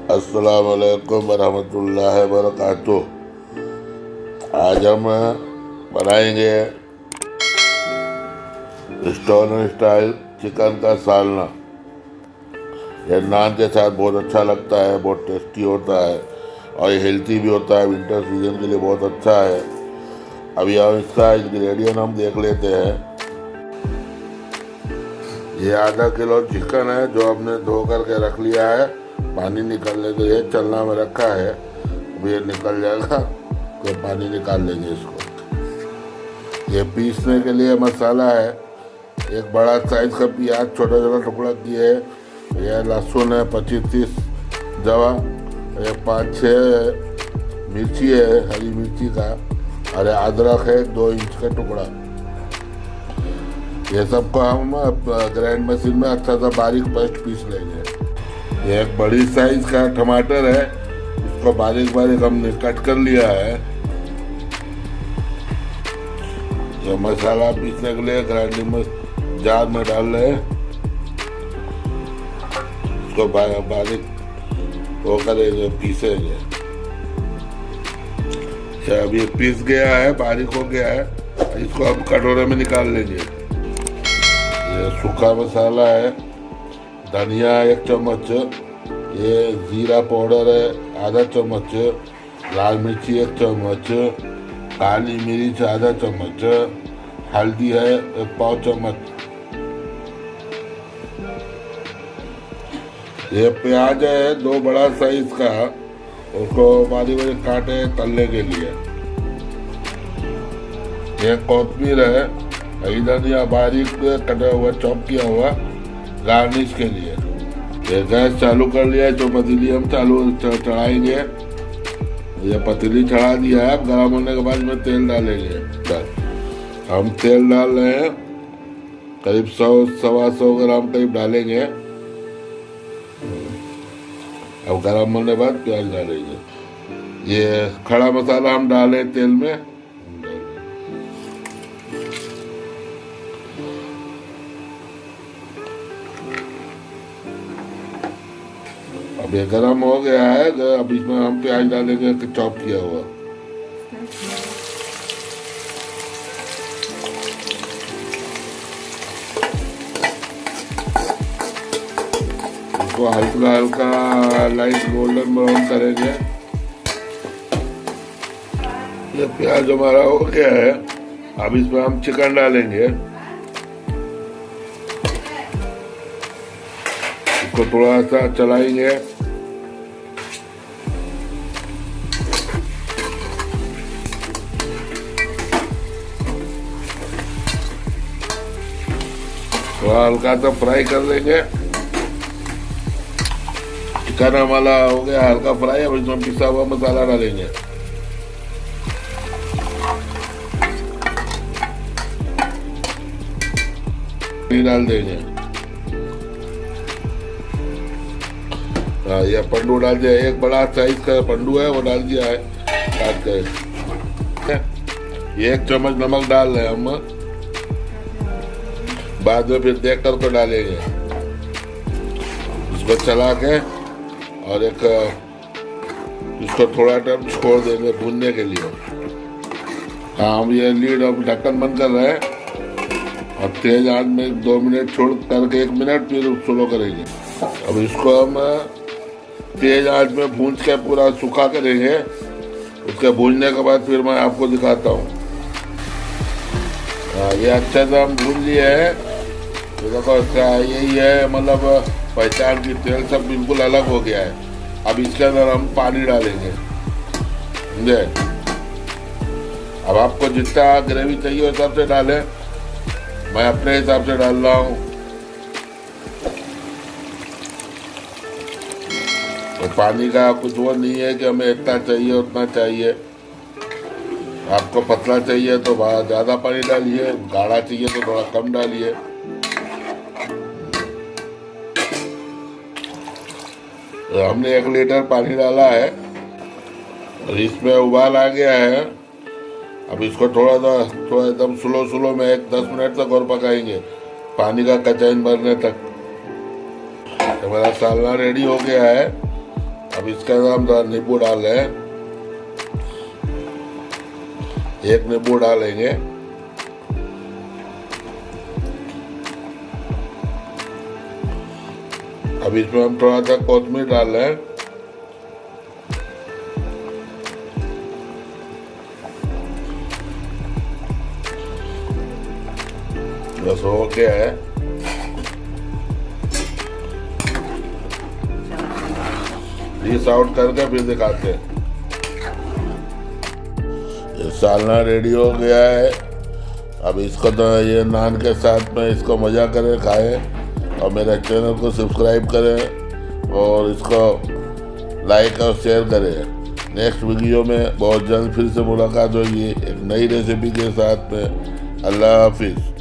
अस्सलाम वालेकुम वरहमतुल्लाहि वबरकातुह। आज हम बनाएंगे रेस्टोरेंट स्टाइल चिकन का सालना। यह नान के साथ बहुत अच्छा लगता है, बहुत टेस्टी होता है और ये हेल्थी भी होता है। विंटर सीजन के लिए बहुत अच्छा है। अभी हम इसका इंग्रेडिएंट हम देख लेते हैं। ये आधा किलो चिकन है जो हमने धो करके रख लिया है। पानी निकलने के लिए चलना में रखा है। अब ये निकल जाएगा तो पानी निकाल लेंगे इसको। ये पीसने के लिए मसाला है। एक बड़ा साइज का प्याज छोटा छोटा टुकड़ा किए, यह लहसुन है 25-30 जवा, एक 5-6 मिर्ची है हरी मिर्ची का, और अदरक है 2 इंच का टुकड़ा। ये सबको हम ग्राइंड मशीन में अच्छा सा बारीक पेस्ट पीस लेंगे। ये एक बड़ी साइज का टमाटर है, इसको बारीक बारीक हमने कट कर लिया है। ये मसाला पीसने के लिए ग्राइंडिंग में जार में डाल रहे हैं। इसको बारीक वो करेंगे, पीसेंगे। अब ये पीस गया है, बारीक हो गया है। इसको अब कटोरे में निकाल लेंगे। ये सूखा मसाला है, धनिया 1 चम्मच, ये जीरा पाउडर है आधा चम्मच, लाल मिर्ची 1 चम्मच, काली मिर्च आधा चम्मच, हल्दी है 1 पाव चम्मच। ये प्याज है 2 बड़ा साइज का, उसको बारीक बारीक काटे तलने के लिए। ये कोथिंबीर है, धनिया बारीक कटा हुआ चॉप किया हुआ गार्निश के लिए। ये गैस चालू कर लिया है, जो पतीली हम चालू चढ़ाएंगे। ये पतीली चढ़ा दिया है। गर्म होने के बाद में तेल डालेंगे। हम तेल डाल रहे हैं, करीब 100-125 ग्राम करीब डालेंगे। अब गर्म होने के बाद प्याज डालेंगे। ये खड़ा मसाला हम डालें तेल में। अब ये गरम हो गया है। अब इसमें हम प्याज डालेंगे चॉप किया हुआ। इसको हल्का हल्का लाइट गोल्डन ब्राउन करेंगे। ये प्याज हमारा हो गया है। अब इसमें हम चिकन डालेंगे। इसको थोड़ा सा चलाएंगे। थोड़ा हल्का सा फ्राई कर लेंगे। चिकन हमारा हो गया हल्का फ्राई। अब इसमें पिसा हुआ मसाला डालेंगे। डाल देंगे। ये पंडू डाल दिया, एक बड़ा साइज का पंडू है वो डाल दिया है काट कर। 1 चम्मच नमक डाल रहे हैं हम, बाद में फिर देख कर तो डालेंगे। इसको चला के और इसको थोड़ा टाइम छोड़ देंगे भूनने के लिए। हाँ, हम ये लीड अब ढक्कन बंद कर रहे हैं और तेज आंच में 2 मिनट छोड़ करके 1 मिनट फिर स्लो करेंगे। अब इसको हम तेज आंच में भून के पूरा सूखा करेंगे। उसके भूनने के बाद फिर मैं आपको दिखाता हूँ। ये अच्छे से हम भून लिए हैं। देखो यही है, मतलब पहचान की तेल सब बिल्कुल अलग हो गया है। अब इसके अंदर हम पानी डालेंगे। समझे? अब आपको जितना ग्रेवी चाहिए उस हिसाब से डालें। मैं अपने हिसाब से डाल रहा हूँ। तो पानी का कुछ वो नहीं है कि हमें इतना चाहिए उतना चाहिए। आपको पतला चाहिए तो ज़्यादा पानी डालिए, गाढ़ा चाहिए तो थोड़ा कम डालिए। तो हमने 1 लीटर पानी डाला है और इसमें उबाल आ गया है। अब इसको थोड़ा एकदम स्लो में 10 मिनट तक और पकाएंगे, पानी का कचाइन भरने तक। हमारा सालना रेडी हो गया है। अब इसके अंदर हम नींबू डाल रहे हैं, 1 नींबू डालेंगे। अब इसमें हम थोड़ा सा कोथिमीर डाल रहे हैं। बस हो गया है। डिश आउट करके फिर दिखाते हैं। ये सालना रेडी हो गया है। अब इसको तो ये नान के साथ में इसको मज़ा करें, खाएं और मेरे चैनल को सब्सक्राइब करें और इसको लाइक और शेयर करें। नेक्स्ट वीडियो में बहुत जल्द फिर से मुलाकात होगी एक नई रेसिपी के साथ में। अल्लाह हाफिज़।